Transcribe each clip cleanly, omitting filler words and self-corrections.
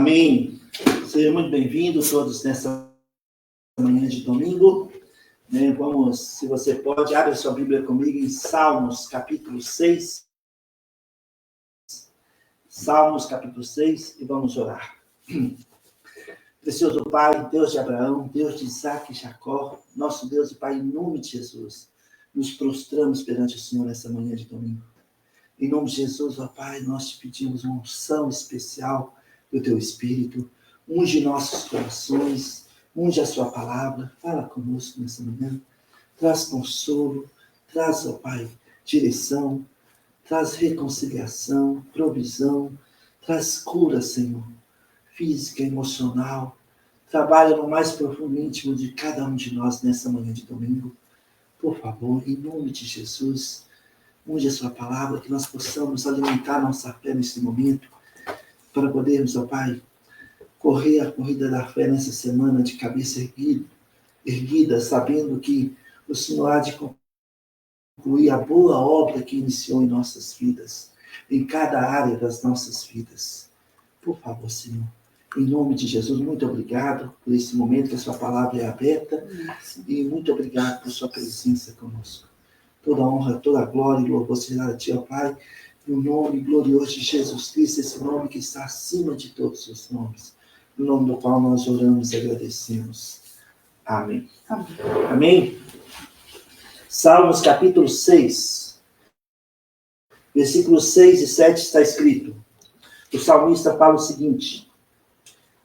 Amém. Sejam muito bem-vindos todos nessa manhã de domingo. Vamos, se você pode, abre a sua Bíblia comigo em Salmos, capítulo 6. Salmos, capítulo 6, e vamos orar. Precioso Pai, Deus de Abraão, Deus de Isaac e Jacó, nosso Deus e Pai, em nome de Jesus, nos prostramos perante o Senhor nessa manhã de domingo. Em nome de Jesus, ó Pai, nós te pedimos uma unção especial do Teu Espírito, unge nossos corações, unge a Sua palavra, fala conosco nessa manhã, traz consolo, traz, ó Pai, direção, traz reconciliação, provisão, traz cura, Senhor, física, emocional, trabalha no mais profundo íntimo de cada um de nós nessa manhã de domingo. Por favor, em nome de Jesus, unge a Sua palavra, que nós possamos alimentar nossa fé nesse momento, para podermos, ó Pai, correr a corrida da fé nessa semana de cabeça erguida, sabendo que o Senhor há de concluir a boa obra que iniciou em nossas vidas, em cada área das nossas vidas. Por favor, Senhor, em nome de Jesus, muito obrigado por esse momento que a Sua palavra é aberta, e muito obrigado por Sua presença conosco. Toda honra, toda glória e louvor seja a Ti, ó Pai, no nome glorioso de Jesus Cristo, esse nome que está acima de todos os nomes, no nome do qual nós oramos e agradecemos. Amém. Amém. Amém. Salmos capítulo 6, versículos 6 e 7 está escrito. O salmista fala o seguinte,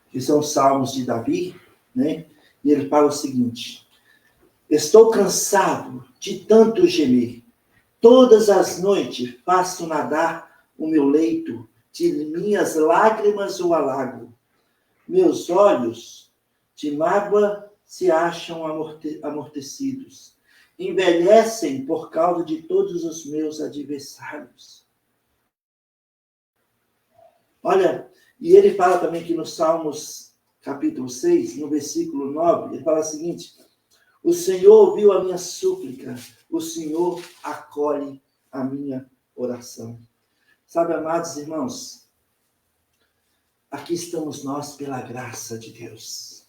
que são os salmos de Davi, né? E ele fala o seguinte: estou cansado de tanto gemer. Todas as noites faço nadar o meu leito, de minhas lágrimas o alago. Meus olhos de mágoa se acham amortecidos. Envelhecem por causa de todos os meus adversários. Olha, e ele fala também que no Salmos capítulo 6, no versículo 9, ele fala o seguinte: o Senhor ouviu a minha súplica, o Senhor acolhe a minha oração. Sabe, amados irmãos, aqui estamos nós pela graça de Deus.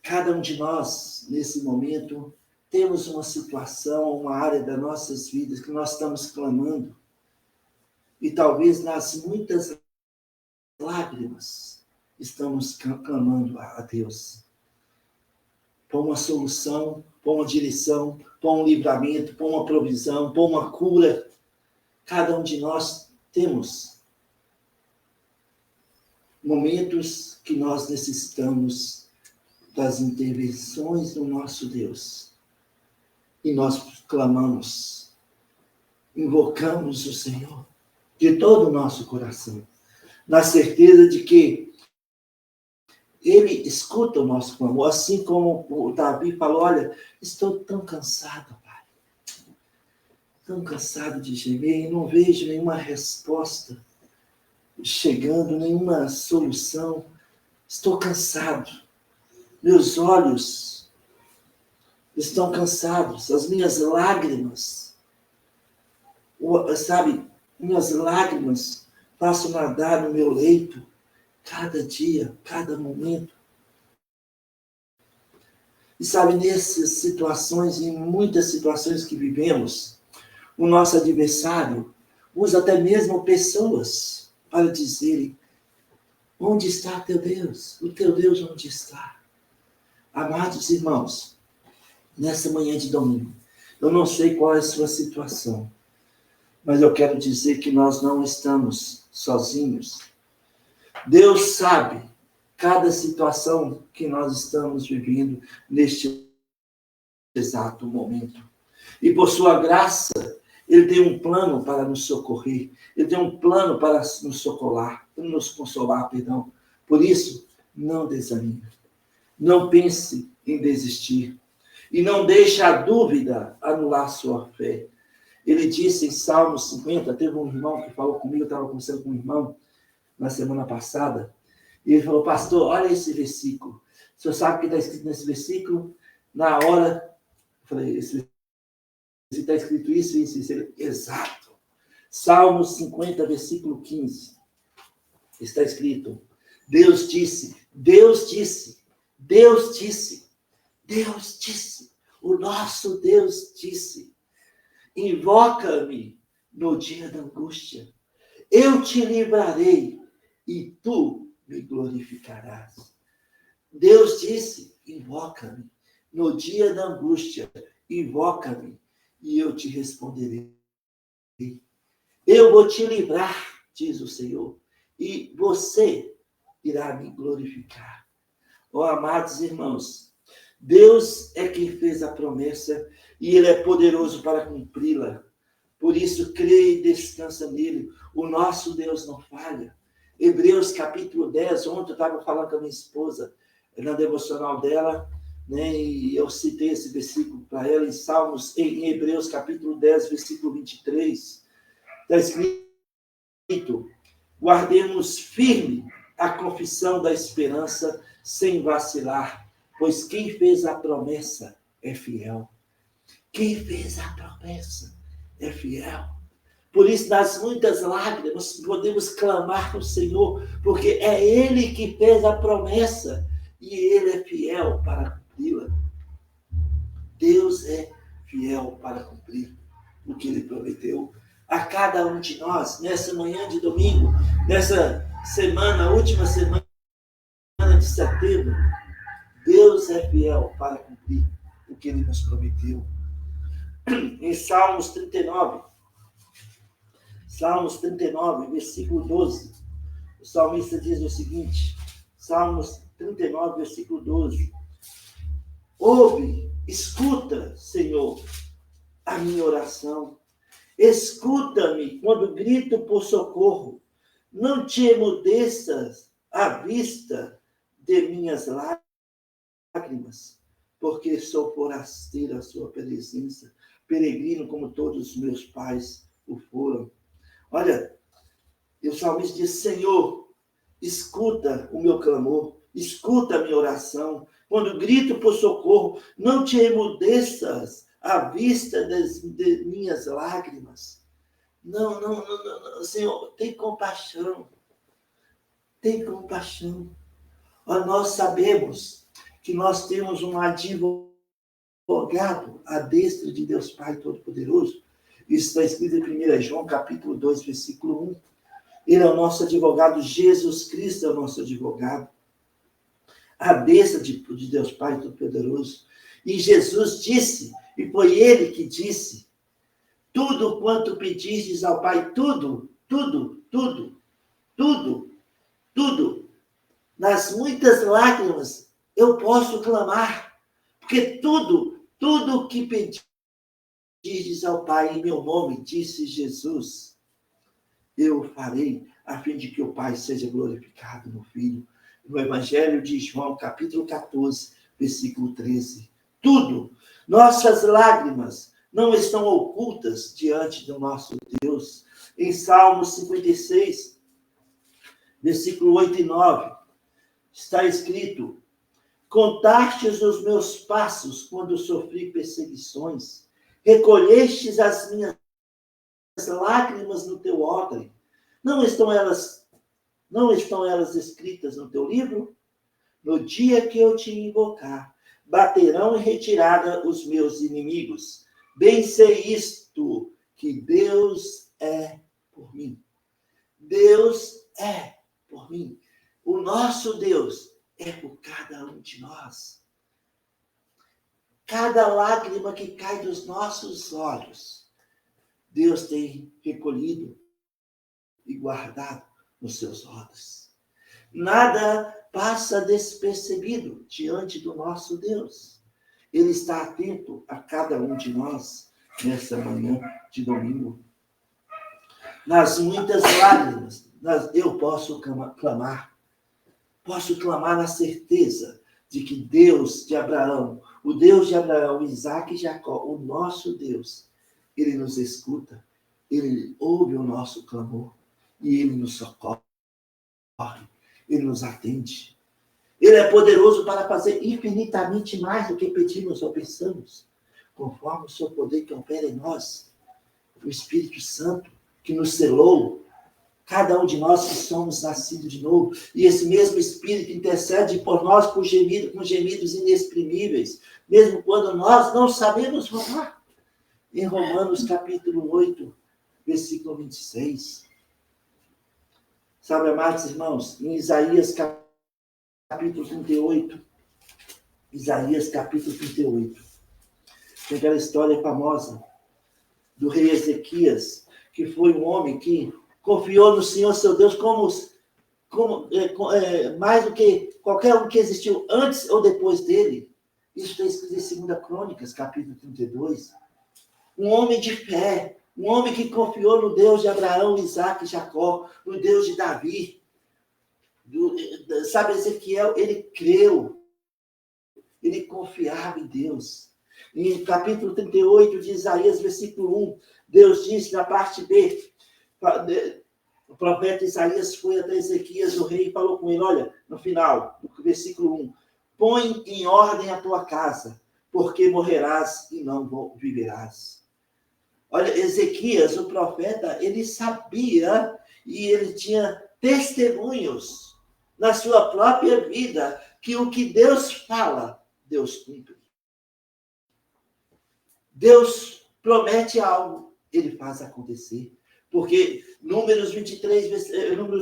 Cada um de nós, nesse momento, temos uma situação, uma área das nossas vidas que nós estamos clamando. E talvez nas muitas lágrimas estamos clamando a Deus. Por uma solução, por uma direção, por um livramento, por uma provisão, por uma cura. Cada um de nós temos momentos que nós necessitamos das intervenções do nosso Deus. E nós clamamos, invocamos o Senhor de todo o nosso coração, na certeza de que Ele escuta o nosso clamor, assim como o Davi falou: olha, estou tão cansado, Pai. Tão cansado de gemer e não vejo nenhuma resposta chegando, nenhuma solução. Estou cansado. Meus olhos estão cansados. As minhas lágrimas, minhas lágrimas faço nadar no meu leito. Cada dia, cada momento. E sabe, nessas situações, em muitas situações que vivemos, o nosso adversário usa até mesmo pessoas para dizerem: onde está teu Deus? O teu Deus onde está? Amados irmãos, nessa manhã de domingo, eu não sei qual é a sua situação, mas eu quero dizer que nós não estamos sozinhos. Deus sabe cada situação que nós estamos vivendo neste exato momento. E por sua graça, Ele tem um plano para nos socorrer. Ele tem um plano para nos consolar. Por isso, não desanime. Não pense em desistir. E não deixe a dúvida anular sua fé. Ele disse em Salmos 50, teve um irmão que falou comigo, eu estava conversando com um irmão na semana passada, e ele falou: pastor, olha esse versículo. O senhor sabe o que está escrito nesse versículo? Na hora, eu falei: esse está escrito isso, isso, isso. Ele, exato. Salmos 50, versículo 15. Está escrito: Deus disse, Deus disse, Deus disse, Deus disse, o nosso Deus disse, invoca-me no dia da angústia, eu te livrarei e tu me glorificarás. Deus disse, invoca-me no dia da angústia, invoca-me e eu te responderei. Eu vou te livrar, diz o Senhor, e você irá me glorificar. Oh, amados irmãos, Deus é quem fez a promessa e Ele é poderoso para cumpri-la. Por isso, creia e descansa nele. O nosso Deus não falha. Hebreus capítulo 10, ontem eu estava falando com a minha esposa, na devocional dela, né, e eu citei esse versículo para ela em Hebreus capítulo 10, versículo 23. Está escrito, guardemos firme a confissão da esperança sem vacilar, pois quem fez a promessa é fiel. Quem fez a promessa é fiel. Por isso, nas muitas lágrimas, podemos clamar ao Senhor, porque é Ele que fez a promessa e Ele é fiel para cumpri-la. Deus é fiel para cumprir o que Ele prometeu a cada um de nós, nessa manhã de domingo, nessa semana, última semana de setembro. Deus é fiel para cumprir o que Ele nos prometeu. Em Salmos 39, versículo 12, o salmista diz o seguinte, Salmos 39, versículo 12, ouve, escuta, Senhor, a minha oração, escuta-me quando grito por socorro, não te emudeças à vista de minhas lágrimas, porque sou forasteiro à sua presença, peregrino como todos os meus pais o foram. Olha, o salmista diz, Senhor, escuta o meu clamor, escuta a minha oração, quando grito por socorro, não te emudeças à vista de minhas lágrimas. Não, Senhor, tem compaixão. Tem compaixão. Nós sabemos que nós temos um advogado à destra de Deus Pai Todo-Poderoso. Isso está escrito em 1 João, capítulo 2, versículo 1. Ele é o nosso advogado, Jesus Cristo é o nosso advogado. À destra de Deus Pai Todo-Poderoso. E Jesus disse, e foi Ele que disse, tudo quanto pedistes ao Pai, tudo, nas muitas lágrimas, eu posso clamar, porque tudo que pedistes ao Pai em meu nome, disse Jesus, eu farei, a fim de que o Pai seja glorificado no Filho. No Evangelho de João, capítulo 14, versículo 13. Tudo, nossas lágrimas não estão ocultas diante do nosso Deus. Em Salmos 56, versículo 8 e 9, está escrito, contastes os meus passos quando sofri perseguições, recolhestes as minhas lágrimas no teu odre. Não estão elas escritas no teu livro? No dia que eu te invocar, baterão em retirada os meus inimigos. Bem sei isto, que Deus é por mim. Deus é por mim. O nosso Deus é por cada um de nós. Cada lágrima que cai dos nossos olhos, Deus tem recolhido e guardado nos seus olhos. Nada passa despercebido diante do nosso Deus. Ele está atento a cada um de nós nessa manhã de domingo. Nas muitas lágrimas, eu posso clamar. Posso clamar na certeza de que Deus de Abraão, o Deus de Abraão, Isaac e Jacó, o nosso Deus, Ele nos escuta, Ele ouve o nosso clamor e Ele nos socorre, Ele nos atende. Ele é poderoso para fazer infinitamente mais do que pedimos ou pensamos, conforme o seu poder que opera em nós, o Espírito Santo que nos selou, Cada um de nós que somos nascidos de novo. E esse mesmo Espírito intercede por nós com gemidos inexprimíveis, mesmo quando nós não sabemos falar. Em Romanos capítulo 8, versículo 26. Sabe, amados irmãos, em Isaías capítulo 38, Isaías capítulo 38, tem aquela história famosa do rei Ezequias, que foi um homem que confiou no Senhor seu Deus mais do que qualquer um que existiu antes ou depois dele. Isso está escrito em 2 Crônicas, capítulo 32. Um homem de fé, um homem que confiou no Deus de Abraão, Isaac e Jacó, no Deus de Davi. Sabe, Ezequiel, ele creu, ele confiava em Deus. Em capítulo 38 de Isaías, versículo 1, Deus disse na parte B, o profeta Isaías foi até Ezequias, o rei, e falou com ele, olha, no final, do versículo 1, põe em ordem a tua casa, porque morrerás e não viverás. Olha, Ezequias, o profeta, ele sabia e ele tinha testemunhos na sua própria vida que o que Deus fala, Deus cumpre. Deus promete algo, ele faz acontecer. Porque Números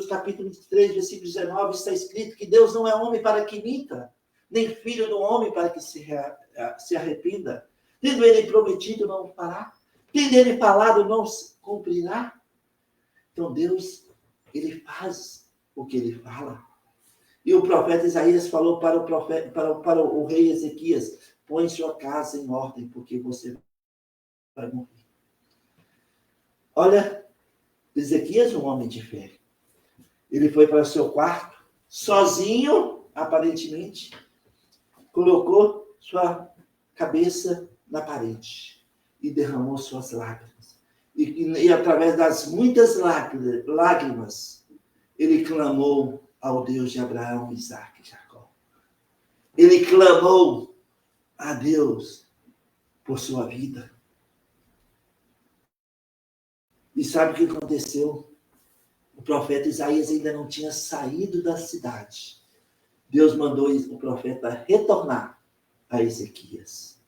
capítulo 23, versículo 19, está escrito que Deus não é homem para que minta, nem filho do homem para que se arrependa. Tendo ele prometido, não fará. Tendo ele falado, não cumprirá. Então Deus, ele faz o que ele fala. E o profeta Isaías falou para o rei Ezequias, põe sua casa em ordem, porque você vai morrer. Olha, Ezequias, um homem de fé. Ele foi para o seu quarto, sozinho, aparentemente, colocou sua cabeça na parede e derramou suas lágrimas. E através das muitas lágrimas, ele clamou ao Deus de Abraão, Isaac e Jacó. Ele clamou a Deus por sua vida. E sabe o que aconteceu? O profeta Isaías ainda não tinha saído da cidade. Deus mandou o profeta retornar a Ezequias.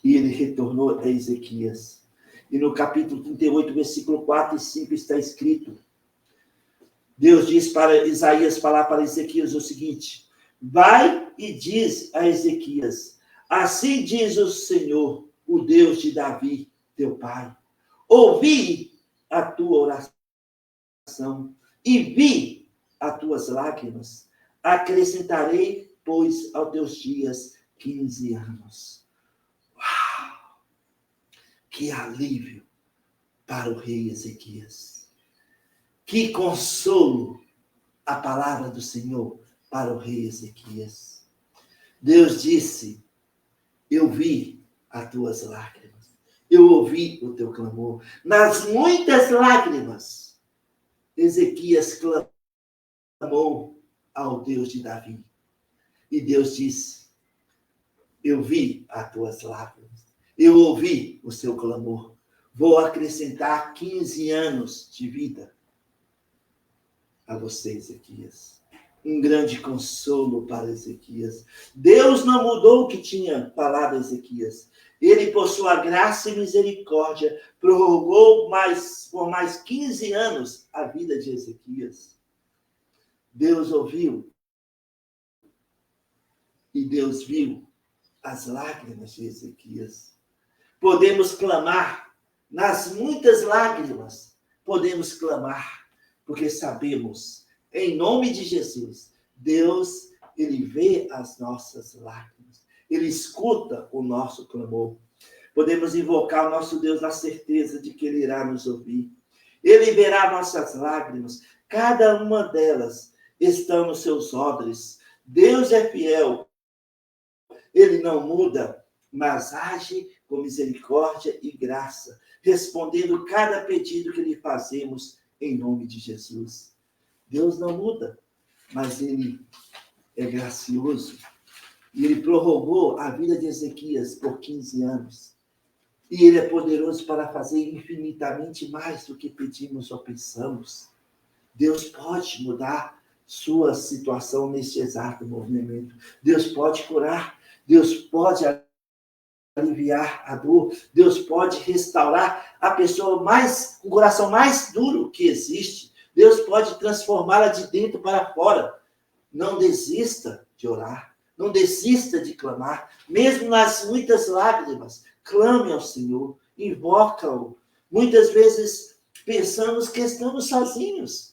E ele retornou a Ezequias. E no capítulo 38, versículo 4 e 5 está escrito, Deus diz para Isaías falar para Ezequias o seguinte, vai e diz a Ezequias, assim diz o Senhor, o Deus de Davi, teu pai, ouvi a tua oração e vi as tuas lágrimas. Acrescentarei, pois, aos teus dias 15 anos. Uau! Que alívio para o rei Ezequias. Que consolo a palavra do Senhor para o rei Ezequias. Deus disse, eu vi as tuas lágrimas. Eu ouvi o teu clamor. Nas muitas lágrimas, Ezequias clamou ao Deus de Davi. E Deus disse, eu vi as tuas lágrimas. Eu ouvi o seu clamor. Vou acrescentar 15 anos de vida a você, Ezequias. Um grande consolo para Ezequias. Deus não mudou o que tinha falado a Ezequias. Ele, por sua graça e misericórdia, prorrogou por mais 15 anos a vida de Ezequias. Deus ouviu e Deus viu as lágrimas de Ezequias. Podemos clamar, nas muitas lágrimas, podemos clamar, porque sabemos, em nome de Jesus, Deus, ele vê as nossas lágrimas. Ele escuta o nosso clamor. Podemos invocar o nosso Deus na certeza de que ele irá nos ouvir. Ele verá nossas lágrimas. Cada uma delas estão nos seus odres. Deus é fiel. Ele não muda, mas age com misericórdia e graça, respondendo cada pedido que lhe fazemos em nome de Jesus. Deus não muda, mas ele é gracioso. E ele prorrogou a vida de Ezequias por 15 anos. E ele é poderoso para fazer infinitamente mais do que pedimos ou pensamos. Deus pode mudar sua situação neste exato movimento. Deus pode curar. Deus pode aliviar a dor. Deus pode restaurar a pessoa com o coração mais duro que existe. Deus pode transformá-la de dentro para fora. Não desista de orar. Não desista de clamar. Mesmo nas muitas lágrimas, clame ao Senhor. Invoca-o. Muitas vezes pensamos que estamos sozinhos,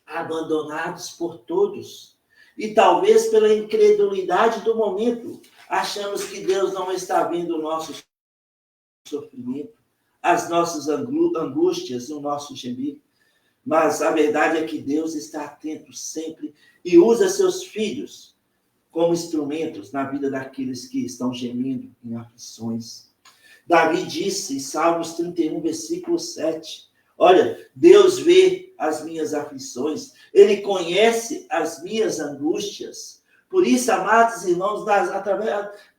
abandonados por todos. E talvez pela incredulidade do momento, achamos que Deus não está vendo o nosso sofrimento, as nossas angústias, o nosso gemido. Mas a verdade é que Deus está atento sempre e usa seus filhos como instrumentos na vida daqueles que estão gemendo em aflições. Davi disse em Salmos 31, versículo 7, olha, Deus vê as minhas aflições, Ele conhece as minhas angústias. Por isso, amados irmãos,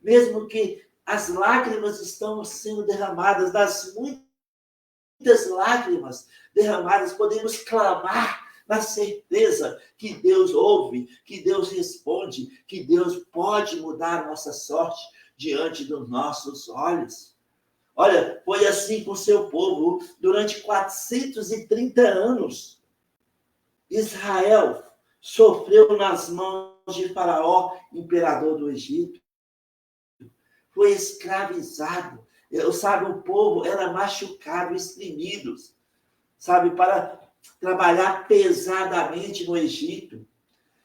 mesmo que as lágrimas estão sendo derramadas, das muitas lágrimas derramadas, podemos clamar na certeza que Deus ouve, que Deus responde, que Deus pode mudar a nossa sorte diante dos nossos olhos. Olha, foi assim com o seu povo durante 430 anos. Israel sofreu nas mãos de Faraó, imperador do Egito. Foi escravizado. Sabe, o povo era machucado, exprimido, sabe, para trabalhar pesadamente no Egito.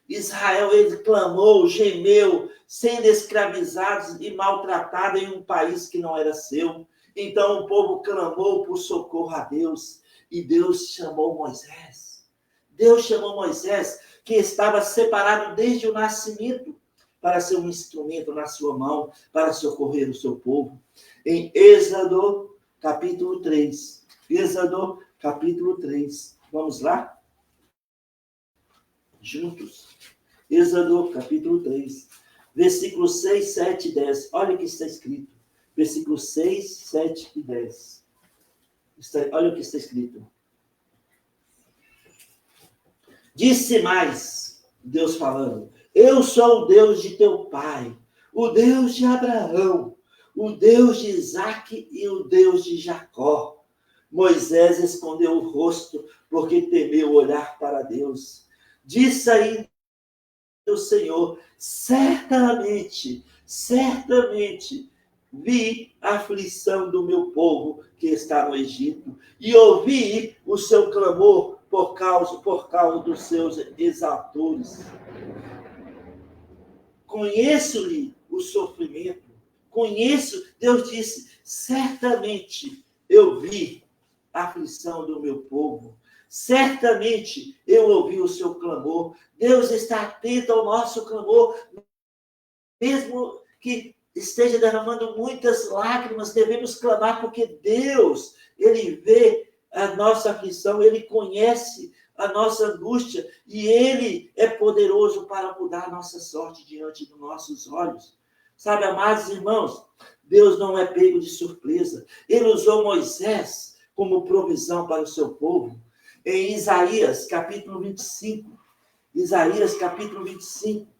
Israel, ele clamou, gemeu, sendo escravizado e maltratado em um país que não era seu. Então o povo clamou por socorro a Deus, e Deus chamou Moisés. Deus chamou Moisés, que estava separado desde o nascimento, para ser um instrumento na sua mão, para socorrer o seu povo. Em Êxodo, capítulo 3. Êxodo, capítulo 3. Vamos lá? Juntos. Êxodo, capítulo 3. Versículos 6, 7 e 10. Olha o que está escrito. Versículos 6, 7 e 10. Olha o que está escrito. Disse mais, Deus falando, eu sou o Deus de teu pai, o Deus de Abraão, o Deus de Isaque e o Deus de Jacó. Moisés escondeu o rosto, porque temeu olhar para Deus. Disse ainda o Senhor, certamente, vi a aflição do meu povo que está no Egito, e ouvi o seu clamor por causa dos seus exaltores. Conheço-lhe o sofrimento, Deus disse, certamente eu vi a aflição do meu povo, certamente eu ouvi o seu clamor. Deus está atento ao nosso clamor, mesmo que esteja derramando muitas lágrimas, devemos clamar, porque Deus, Ele vê a nossa aflição, Ele conhece a nossa angústia, e Ele é poderoso para mudar a nossa sorte diante dos nossos olhos. Sabe, amados irmãos, Deus não é pego de surpresa. Ele usou Moisés como provisão para o seu povo. Em Isaías, capítulo 25. Isaías, capítulo 25.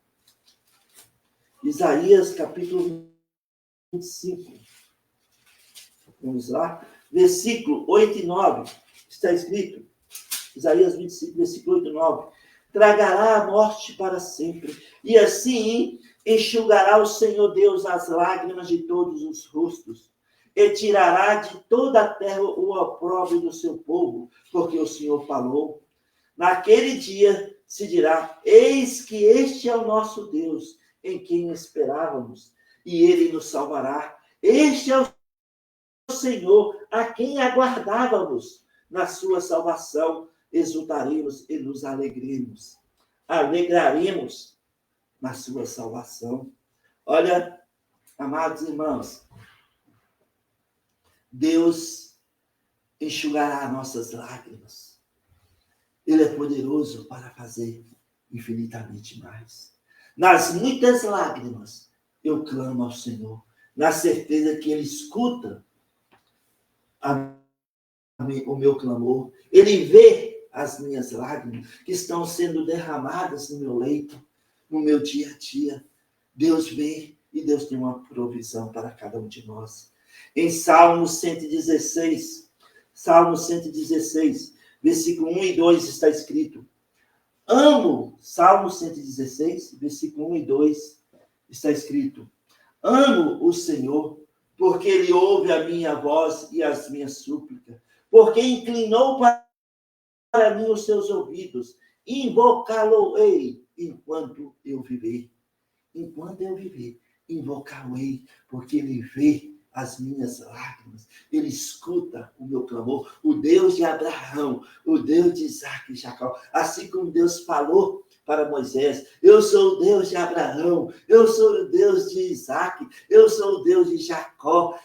Isaías, capítulo 25. Vamos lá. Versículo 8 e 9. Está escrito. Isaías 25, versículo 8 e 9. Tragará a morte para sempre, e assim enxugará o Senhor Deus as lágrimas de todos os rostos, e tirará de toda a terra o opróbrio do seu povo, porque o Senhor falou. Naquele dia se dirá, eis que este é o nosso Deus, em quem esperávamos, e ele nos salvará. Este é o Senhor, a quem aguardávamos. Na sua salvação exultaremos e nos alegraremos na sua salvação. Olha, amados irmãos, Deus enxugará nossas lágrimas. Ele é poderoso para fazer infinitamente mais. Nas muitas lágrimas, eu clamo ao Senhor, na certeza que Ele escuta o meu clamor. Ele vê as minhas lágrimas, que estão sendo derramadas no meu leito, no meu dia a dia. Deus vê e Deus tem uma provisão para cada um de nós. Em Salmo 116, versículo 1 e 2 está escrito: Salmo 116, versículo 1 e 2 está escrito: amo o Senhor, porque Ele ouve a minha voz e as minhas súplicas, porque inclinou para mim os seus ouvidos, invocá-lo-ei enquanto eu viver. Enquanto eu viver, invocá-lo-ei, porque Ele vê as minhas lágrimas, Ele escuta o meu clamor, o Deus de Abraão, o Deus de Isaac e Jacó, assim como Deus falou para Moisés: eu sou o Deus de Abraão, eu sou o Deus de Isaac, eu sou o Deus de Jacó.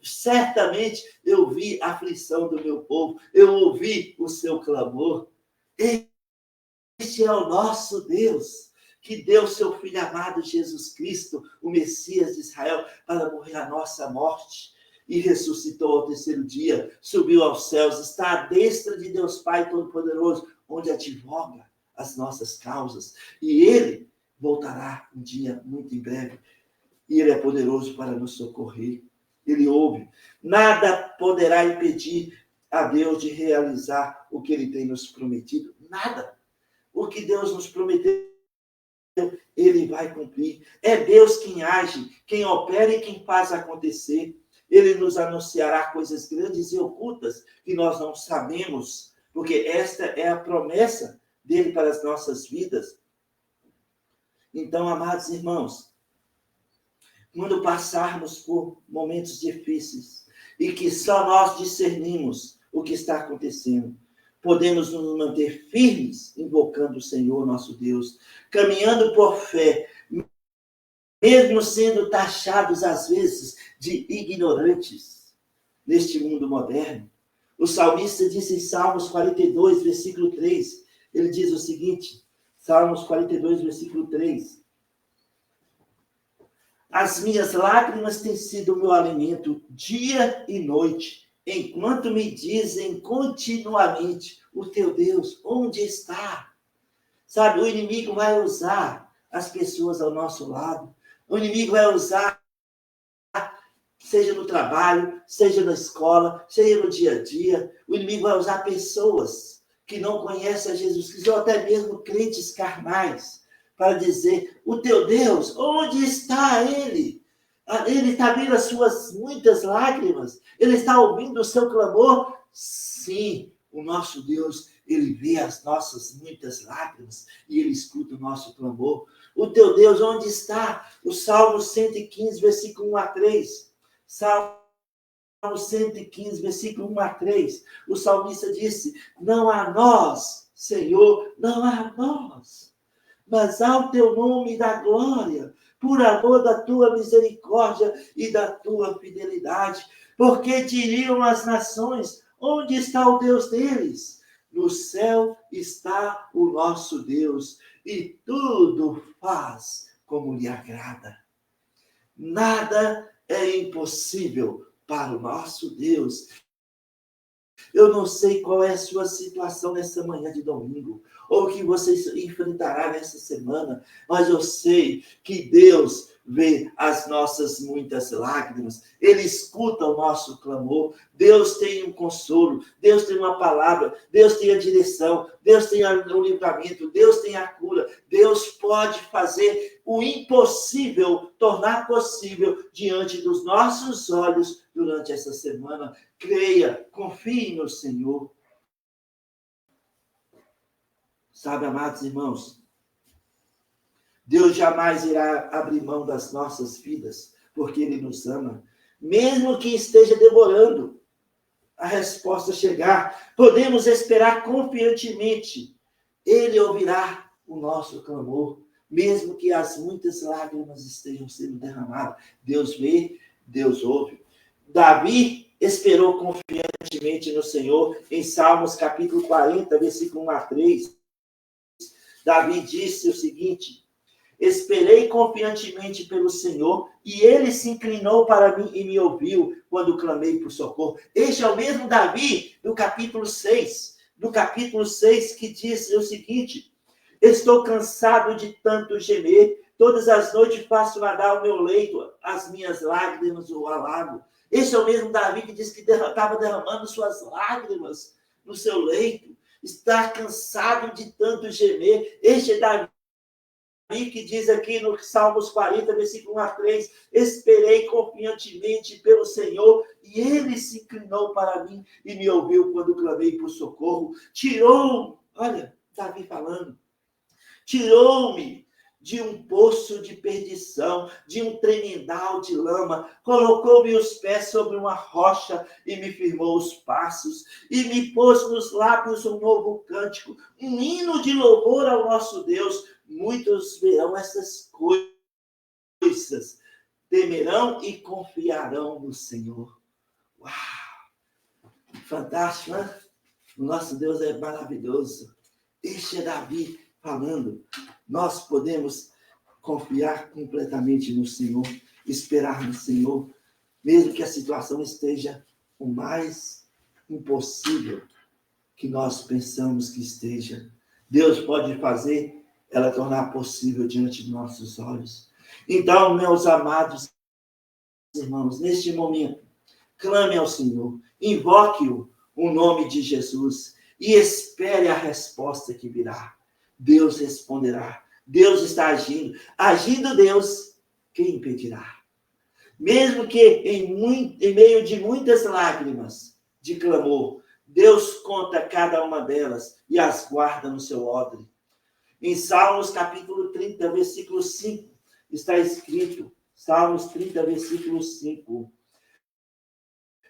Certamente eu vi a aflição do meu povo, eu ouvi o seu clamor. Este é o nosso Deus, que deu seu Filho amado Jesus Cristo, o Messias de Israel, para morrer a nossa morte, e ressuscitou ao terceiro dia, subiu aos céus, está à destra de Deus Pai Todo-Poderoso, onde advoga as nossas causas, e Ele voltará um dia muito em breve, e Ele é poderoso para nos socorrer. Ele ouve. Nada poderá impedir a Deus de realizar o que Ele tem nos prometido. Nada. O que Deus nos prometeu, Ele vai cumprir. É Deus quem age, quem opera e quem faz acontecer. Ele nos anunciará coisas grandes e ocultas que nós não sabemos, porque esta é a promessa dele para as nossas vidas. Então, amados irmãos, quando passarmos por momentos difíceis e que só nós discernimos o que está acontecendo, podemos nos manter firmes, invocando o Senhor nosso Deus, caminhando por fé, mesmo sendo taxados, às vezes, de ignorantes neste mundo moderno. O salmista disse em Salmos 42, versículo 3, ele diz o seguinte, Salmos 42, versículo 3: as minhas lágrimas têm sido o meu alimento dia e noite, enquanto me dizem continuamente: o teu Deus, onde está? Sabe, o inimigo vai usar as pessoas ao nosso lado. O inimigo vai usar, seja no trabalho, seja na escola, seja no dia a dia. O inimigo vai usar pessoas que não conhecem a Jesus Cristo, ou até mesmo crentes carnais, para dizer: o teu Deus, onde está Ele? Ele está vendo as suas muitas lágrimas? Ele está ouvindo o seu clamor? Sim, o nosso Deus, Ele vê as nossas muitas lágrimas e Ele escuta o nosso clamor. O teu Deus, onde está? O Salmo 115, versículo 1 a 3. Salmo 115, versículo 1 a 3. O salmista disse: não a nós, Senhor, não a nós, mas ao teu nome da glória, por amor da tua misericórdia e da tua fidelidade. Porque diriam as nações: onde está o Deus deles? No céu está o nosso Deus, e tudo faz como lhe agrada. Nada é impossível para o nosso Deus. Eu não sei qual é a sua situação nessa manhã de domingo, ou o que você enfrentará nessa semana, mas eu sei que Deus vê as nossas muitas lágrimas, Ele escuta o nosso clamor. Deus tem um consolo, Deus tem uma palavra, Deus tem a direção, Deus tem o livramento, Deus tem a cura. Deus pode fazer o impossível tornar possível diante dos nossos olhos durante essa semana. Creia, confie no Senhor. Sabe, amados irmãos, Deus jamais irá abrir mão das nossas vidas, porque Ele nos ama. Mesmo que esteja demorando a resposta chegar, podemos esperar confiantemente. Ele ouvirá o nosso clamor, mesmo que as muitas lágrimas estejam sendo derramadas. Deus vê, Deus ouve. Davi esperou confiantemente no Senhor. Em Salmos capítulo 40, versículo 1 a 3, Davi disse o seguinte: esperei confiantemente pelo Senhor, e Ele se inclinou para mim e me ouviu quando clamei por socorro. Este é o mesmo Davi do capítulo 6 do capítulo 6, que diz o seguinte: estou cansado de tanto gemer, todas as noites faço nadar o meu leito, as minhas lágrimas o alago. Esse é o mesmo Davi que disse que estava derramando suas lágrimas no seu leito, está cansado de tanto gemer. Este é Davi que diz aqui no Salmos 40, versículo 1 a 3, esperei confiantemente pelo Senhor, e ele se inclinou para mim e me ouviu quando clamei por socorro. Tirou, olha, Davi falando, tirou-me de um poço de perdição, de um tremendal de lama, colocou-me os pés sobre uma rocha e me firmou os passos, e me pôs nos lábios um novo cântico, um hino de louvor ao nosso Deus. Muitos verão essas coisas, temerão e confiarão no Senhor. Uau! Fantástico, né? O nosso Deus é maravilhoso. Este é Davi falando. Nós podemos confiar completamente no Senhor, esperar no Senhor, mesmo que a situação esteja o mais impossível que nós pensamos que esteja. Deus pode fazer ela tornar possível diante de nossos olhos. Então, meus amados irmãos, neste momento, clame ao Senhor, invoque-o, o nome de Jesus, e espere a resposta que virá. Deus responderá. Deus está agindo. Agindo Deus, quem impedirá? Mesmo que em meio de muitas lágrimas de clamor, Deus conta cada uma delas e as guarda no seu odre. Em Salmos capítulo 30, versículo 5, está escrito, Salmos 30, versículo 5,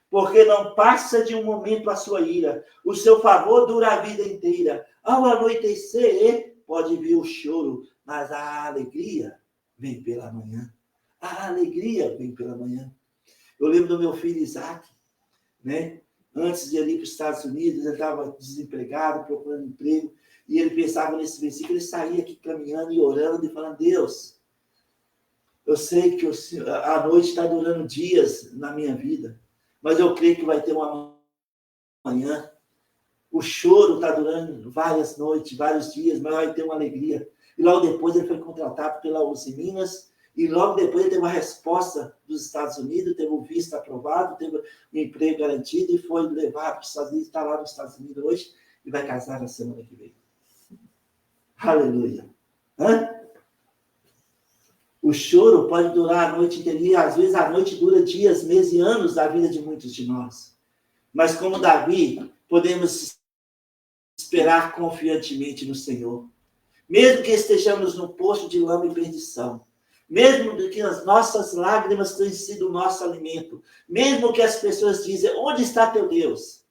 porque não passa de um momento a sua ira, o seu favor dura a vida inteira. Ao anoitecer, pode vir o choro, mas a alegria vem pela manhã. A alegria vem pela manhã. Eu lembro do meu filho Isaac, né? Antes de ele ir para os Estados Unidos, ele estava desempregado, procurando emprego, e ele pensava nesse versículo, ele saía aqui caminhando e orando e falando: Deus, eu sei que a noite está durando dias na minha vida, mas eu creio que vai ter uma manhã. O choro está durando várias noites, vários dias, mas vai ter uma alegria. E logo depois ele foi contratado pela Uzi Minas, e logo depois ele teve uma resposta dos Estados Unidos, teve o visto aprovado, teve um emprego garantido e foi levado para os Estados Unidos, está lá nos Estados Unidos hoje e vai casar na semana que vem. Aleluia. Hã? O choro pode durar a noite inteira, às vezes a noite dura dias, meses e anos da vida de muitos de nós. Mas como Davi, podemos esperar confiantemente no Senhor. Mesmo que estejamos no poço de lama e perdição, mesmo que as nossas lágrimas tenham sido o nosso alimento, mesmo que as pessoas dizem: onde está teu Deus?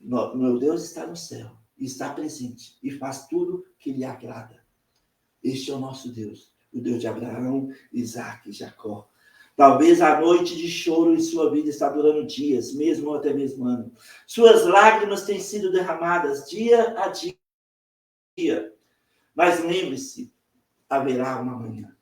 Meu Deus está no céu, está presente e faz tudo que lhe agrada. Este é o nosso Deus, o Deus de Abraão, Isaac e Jacó. Talvez a noite de choro em sua vida está durando dias, mesmo ou até mesmo ano. Suas lágrimas têm sido derramadas dia a dia. Mas lembre-se, haverá uma manhã.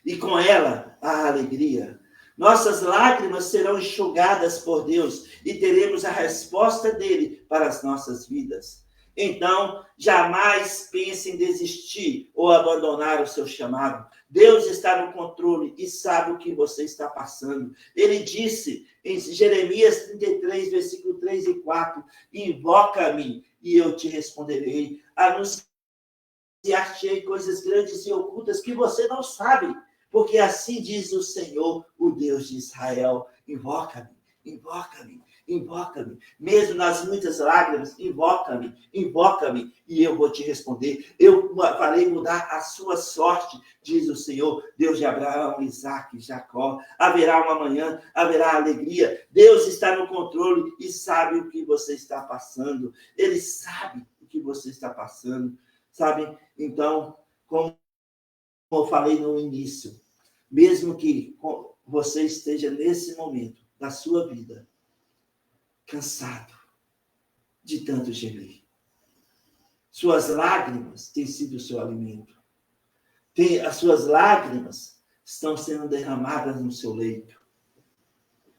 E com ela, a alegria. Nossas lágrimas serão enxugadas por Deus e teremos a resposta dele para as nossas vidas. Então, jamais pense em desistir ou abandonar o seu chamado. Deus está no controle e sabe o que você está passando. Ele disse em Jeremias 33, versículo 3 e 4, invoca-me e eu te responderei. Anunciar-te-ei coisas grandes e ocultas que você não sabe. Porque assim diz o Senhor, o Deus de Israel: invoca-me, invoca-me, invoca-me. Mesmo nas muitas lágrimas, invoca-me, invoca-me, e eu vou te responder. Eu farei mudar a sua sorte, diz o Senhor, Deus de Abraão, Isaac e Jacó. Haverá uma manhã, haverá alegria. Deus está no controle e sabe o que você está passando. Ele sabe o que você está passando. Sabe? Então, como eu falei no início, mesmo que você esteja nesse momento da sua vida cansado de tanto gemer, suas lágrimas têm sido o seu alimento. As suas lágrimas estão sendo derramadas no seu leito.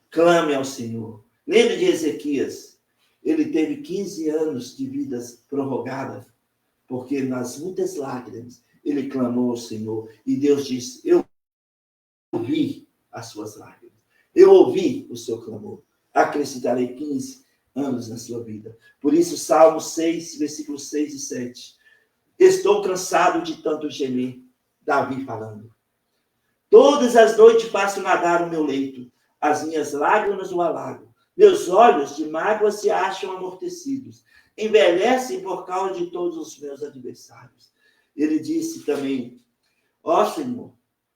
Clame ao Senhor. Lembre de Ezequias. Ele teve 15 anos de vidas prorrogadas, porque nas muitas lágrimas ele clamou ao Senhor. E Deus disse, eu ouvi as suas lágrimas. Eu ouvi o seu clamor. Acrescentarei 15 anos na sua vida. Por isso, Salmo 6, versículos 6 e 7. Estou cansado de tanto gemer. Davi falando. Todas as noites faço nadar o meu leito. As minhas lágrimas o alagam. Meus olhos de mágoa se acham amortecidos. Envelhecem por causa de todos os meus adversários. Ele disse também, ó Senhor,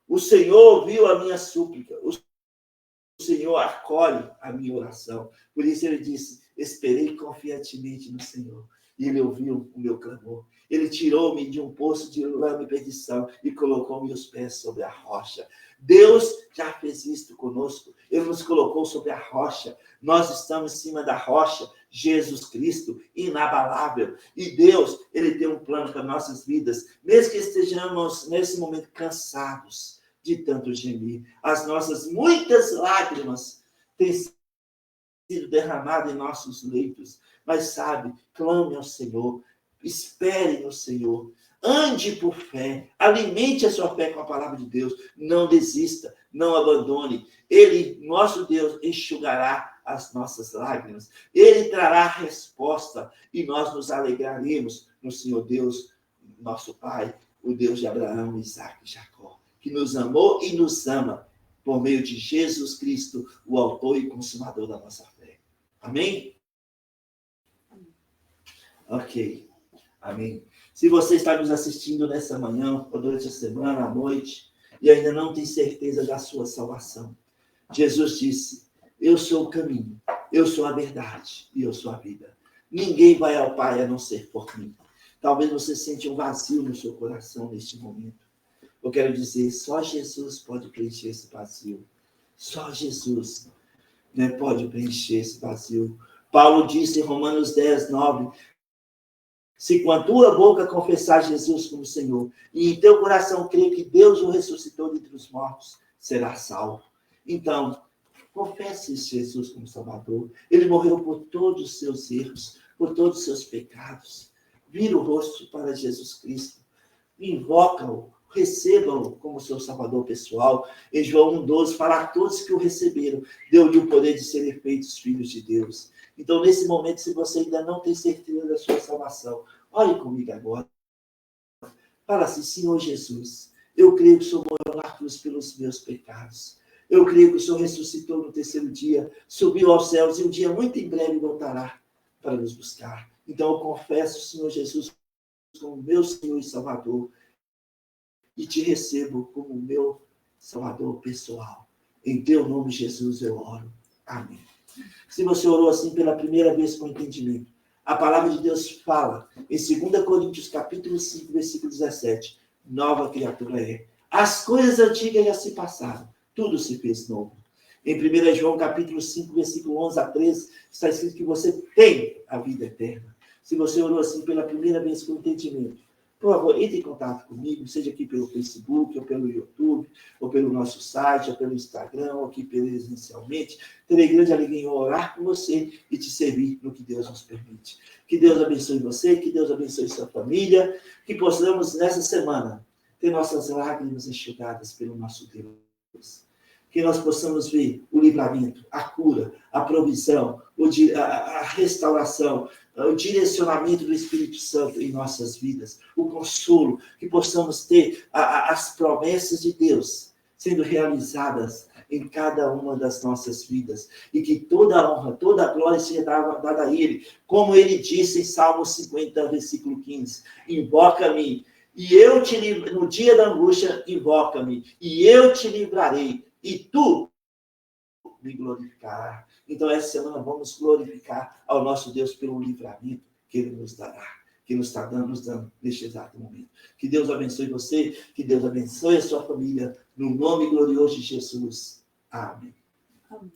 o Senhor ouviu a minha súplica. O Senhor acolhe a minha oração. Por isso ele disse, esperei confiantemente no Senhor. E ele ouviu o meu clamor. Ele tirou-me de um poço de lama e perdição e colocou meus pés sobre a rocha. Deus já fez isto conosco. Ele nos colocou sobre a rocha. Nós estamos em cima da rocha, Jesus Cristo, inabalável. E Deus, ele tem um plano para nossas vidas. Mesmo que estejamos, nesse momento, cansados de tanto gemer. As nossas muitas lágrimas têm sido derramadas em nossos leitos. Mas sabe, clame ao Senhor. Espere no Senhor. Ande por fé. Alimente a sua fé com a palavra de Deus. Não desista. Não abandone. Ele, nosso Deus, enxugará as nossas lágrimas. Ele trará a resposta. E nós nos alegraremos no Senhor Deus, nosso Pai, o Deus de Abraão, Isaque e Jacó, que nos amou e nos ama por meio de Jesus Cristo, o autor e consumador da nossa fé. Amém? Ok. Amém. Se você está nos assistindo nessa manhã, ou durante a semana, à noite, e ainda não tem certeza da sua salvação, Jesus disse, eu sou o caminho, eu sou a verdade e eu sou a vida. Ninguém vai ao Pai a não ser por mim. Talvez você sente um vazio no seu coração neste momento. Eu quero dizer, só Jesus pode preencher esse vazio. Só Jesus, né, pode preencher esse vazio. Paulo disse em Romanos 10, 9, se com a tua boca confessar Jesus como Senhor, e em teu coração crer que Deus o ressuscitou dentre os mortos, serás salvo. Então, confesse Jesus como Salvador. Ele morreu por todos os seus erros, por todos os seus pecados. Vira o rosto para Jesus Cristo. Invoca-o, receba-o como seu Salvador pessoal. Em João 1,12, fala a todos que o receberam, deu-lhe o poder de serem feitos filhos de Deus. Então, nesse momento, se você ainda não tem certeza da sua salvação, olhe comigo agora. Fala assim, Senhor Jesus, eu creio que o Senhor morreu na cruz pelos meus pecados. Eu creio que o Senhor ressuscitou no terceiro dia, subiu aos céus e um dia muito em breve voltará para nos buscar. Então, eu confesso, Senhor Jesus, como meu Senhor e Salvador, e te recebo como meu Salvador pessoal. Em teu nome, Jesus, eu oro. Amém. Se você orou assim pela primeira vez com entendimento, a palavra de Deus fala em 2 Coríntios, capítulo 5, versículo 17, nova criatura é. As coisas antigas já se passaram, tudo se fez novo. Em 1 João, capítulo 5, versículo 11 a 13, está escrito que você tem a vida eterna. Se você orou assim pela primeira vez com entendimento, por favor, entre em contato comigo, seja aqui pelo Facebook, ou pelo YouTube, ou pelo nosso site, ou pelo Instagram, ou aqui presencialmente. Terei grande alegria em orar por você e te servir no que Deus nos permite. Que Deus abençoe você, que Deus abençoe sua família, que possamos, nessa semana, ter nossas lágrimas enxugadas pelo nosso Deus. Que nós possamos ver o livramento, a cura, a provisão, a restauração, o direcionamento do Espírito Santo em nossas vidas, o consolo, que possamos ter as promessas de Deus sendo realizadas em cada uma das nossas vidas, e que toda a honra, toda a glória seja dada a Ele, como Ele disse em Salmo 50, versículo 15, invoca-me, e eu te livrarei, no dia da angústia, invoca-me, e eu te livrarei, e tu me glorificarás. Então, essa semana vamos glorificar ao nosso Deus pelo livramento que Ele nos dará, que nos está dando, neste exato momento. Que Deus abençoe você, que Deus abençoe a sua família, no nome glorioso de Jesus. Amém. Amém.